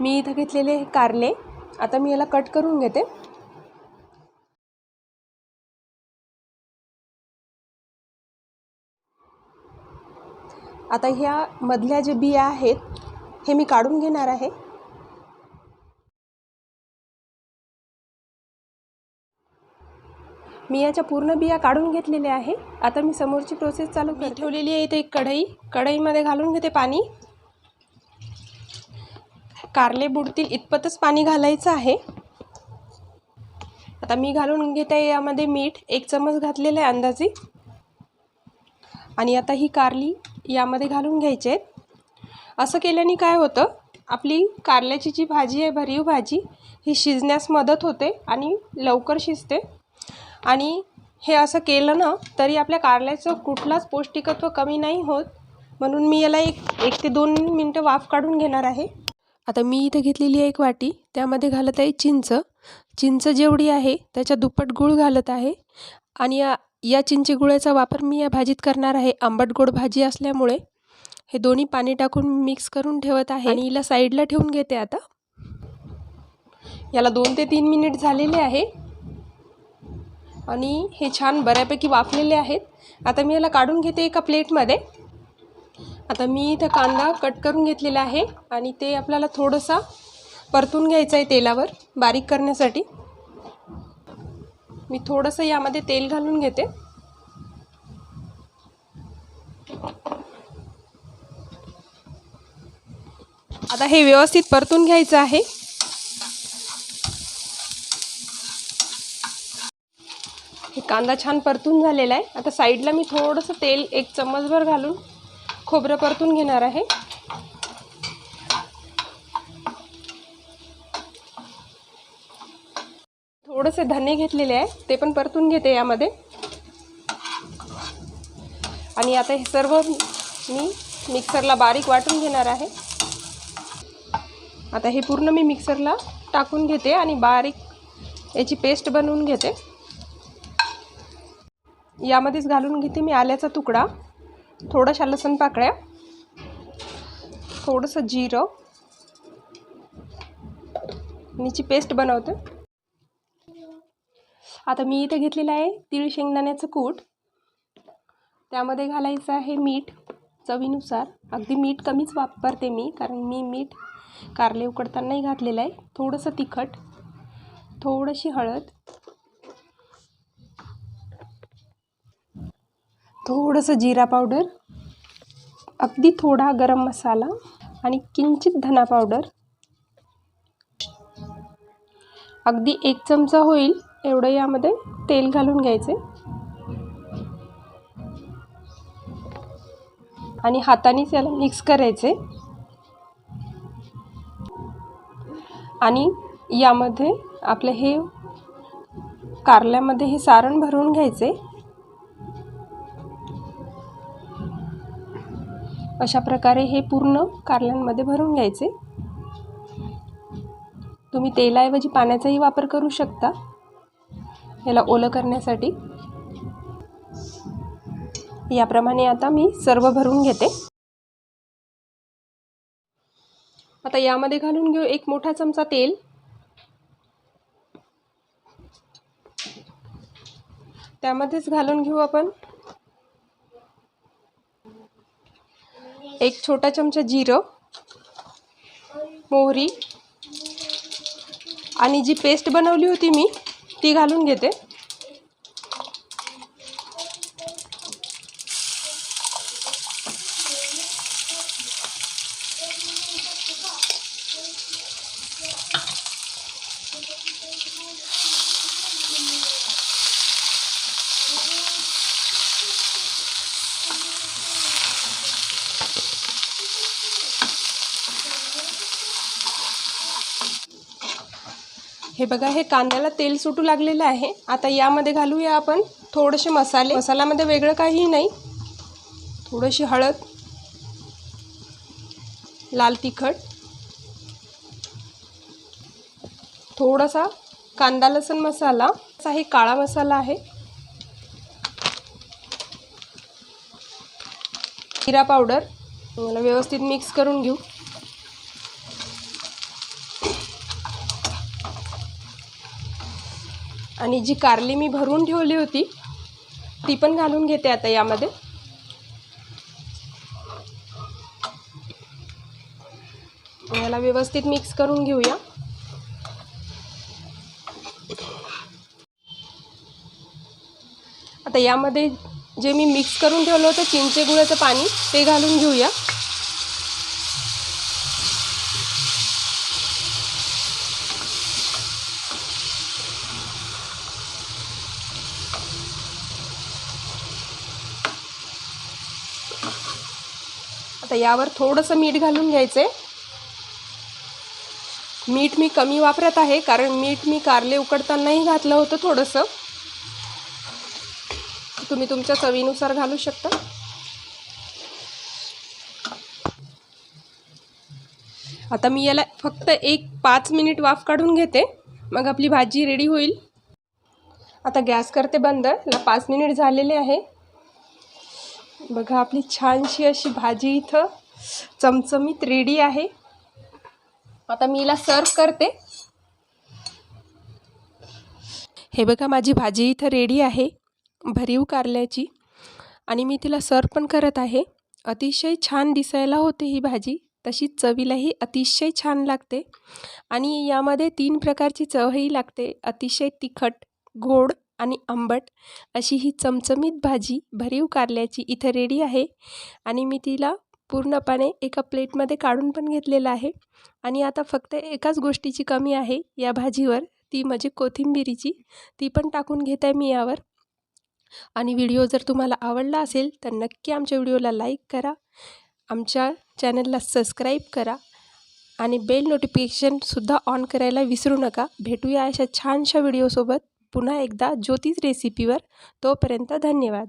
मी इथे घेतलेले कारले, आता मी याला कट करून घेते। आता ह्या मधल्या जे बिया आहेत हे मी काढून घेणार आहे। मी याच्या पूर्ण बिया काढून घेतलेल्या आहे। आता मी समोरची प्रोसेस चालू करते। ठेवलेली आहे इथे एक कढईमध्ये घालून घेते पाणी। कारले बुडतील इतपतच पाणी घालायचं आहे। आता मी घालून घेते यामध्ये मीठ, 1 चमच घातलेला आहे अंदाजे। आणि आता ही कारली यामध्ये घालून घ्यायचे आहेत। असं केल्याने काय होतं, आपली कारल्याची जी भाजी आहे, भरीव भाजी, ही शिजण्यास मदत होते आणि लवकर शिजते। आणि हे असं केलं ना तरी आपल्या कारल्याचं कुठलाच पौष्टिकत्व कमी नाही होत। म्हणून मी याला एक ते 2 मिनिटं वाफ काढून घेणार आहे। आता मी इथे घेतलेली आहे एक वाटी, त्यामध्ये घालत आहे चिंच जेवढी आहे त्याच्या दुप्पट गूळ घालत आहे। आणि या चिंचे गुळाचा वापर मी या भाजीत करणार आहे। आंबट गोड भाजी असल्यामुळे हे दोन्ही पाणी टाकून मिक्स करून ठेवत आहे आणि हिला साईडला ठेवून घेते। आता याला 2 ते 3 मिनिट झालेले आहे आणि हे छान बऱ्यापैकी वाफलेले आहेत। आता मी याला काढून घेते एका प्लेटमध्ये। आता मी इथे कांदा कट करून घेतलेला आहे आणि ते आपल्याला थोडंसं परतून घ्यायचं आहे तेलावर बारीक करण्यासाठी। मी थोडंसं यामध्ये तेल घालून घेते। आता हे व्यवस्थित परतून घ्यायचं आहे। हे कांदा छान परतून झालेला आहे। आता साईडला मी थोडंसं तेल 1 चम्मचभर घालून खोबरं परतून घेणार आहे। थोडेसे धने घेतलेले आहे, ते पण परतून घेते यामध्ये। आणि आता हे सर्व मी मिक्सरला बारीक वाटून घेणार आहे। आता हे पूर्ण मी मिक्सरला टाकून घेते आणि बारीक याची पेस्ट बनवून घेते। यामध्येच घालून घेते मी आल्याचा तुकडा, थोड्याशा लसूण पाकळ्या, थोडंसं जिरं, याची पेस्ट बनवते। आता मी इथे घेतलेलं आहे तीळ शेंगदाण्याचं कूट, त्यामध्ये घालायचं आहे मीठ चवीनुसार। अगदी मीठ कमीच वापरते मी, कारण मी मीठ कारले उकडताना नाही घातलेलं आहे। थोडंसं तिखट, थोडीशी हळद, थोडंसं जिरा पावडर, अगदी थोडा गरम मसाला आणि किंचित धना पावडर, अगदी 1 चमचा होईल एवढं यामध्ये तेल घालून घ्यायचे आणि हातानेच याला मिक्स करायचे। आणि यामध्ये आपले हे कारल्यामध्ये हे सारण भरून घ्यायचे। अशा प्रकारे हे पूर्ण कारल्यांमध्ये भरून घ्यायचे। तुम्ही तेलाऐवजी पाण्याचाही वापर करू शकता याला ओलं करण्यासाठी। याप्रमाणे आता मी सर्व भरून घेते। आता यामध्ये घालून घेऊ 1 मोठा चमचा तेल, त्यामध्येच घालून घेऊ आपण 1 छोटा चमचा जिरं, मोहरी आणि जी पेस्ट बनवली होती मी ती घालून घेते। हे बघा, हे कांद्याला तेल सुटू लागलेलं आहे. आता यामध्ये घालूया आपण थोडेसे मसाले. मसाल्यामध्ये वेगळं काही नाही, थोडीशी हळद, लाल तिखट, थोडासा कांदा लसूण मसाला, असा हे काळा मसाला आहे, जिरा पावडर. मला व्यवस्थित मिक्स करून घेऊ. आणि जी कारली मी भरून ठेवली होती ती पण घालून घेते आता यामध्ये. याला व्यवस्थित मिक्स करून घेऊया. आता यामध्ये जे मी मिक्स करून ठेवलं होतं चिंचे गुळाचं पाणी ते घालून घेऊया. आता यावर थोडंसं मीठ घालून घ्यायचं आहे. मीठ मी कमी वापरत आहे कारण मीठ मी कारले उकडतानाही घातलं होतं थोडंसं. तुम्ही तुमच्या चवीनुसार घालू शकता. आता मी याला फक्त 5 मिनिट वाफ काढून घेते, मग आपली भाजी रेडी होईल. आता गॅस करते बंद. याला 5 मिनिट झालेले आहे. बघा, आपली छानशी अशी भाजी इथं चमचमीत रेडी आहे. आता मी हिला सर्व करते. हे बघा, माझी भाजी इथं रेडी आहे भरीव कारल्याची, आणि मी तिला सर्व पण करत आहे. अतिशय छान दिसायला होते ही भाजी, तशीच चवीलाही अतिशय छान लागते. आणि यामध्ये 3 प्रकारची चवही लागते, अतिशय तिखट, गोड आणि आंबट अशी ही चमचमीत भाजी भरीव कारल्याची इथं रेडी आहे. आणि मी तिला पूर्णपणे एका प्लेटमध्ये काढून पण घेतलेलं आहे. आणि आता फक्त एकाच गोष्टीची कमी आहे या भाजीवर, ती म्हणजे कोथिंबिरीची. ती पण टाकून घेत आहे मी यावर. आणि व्हिडिओ जर तुम्हाला आवडला असेल तर नक्की आमच्या व्हिडिओला लाईक करा, आमच्या चॅनलला सबस्क्राईब करा आणि बेल नोटिफिकेशनसुद्धा ऑन करायला विसरू नका. भेटूया अशा छानशा व्हिडिओसोबत पुन्हा एकदा ज्योतिष रेसिपीवर. तोपर्यंत धन्यवाद.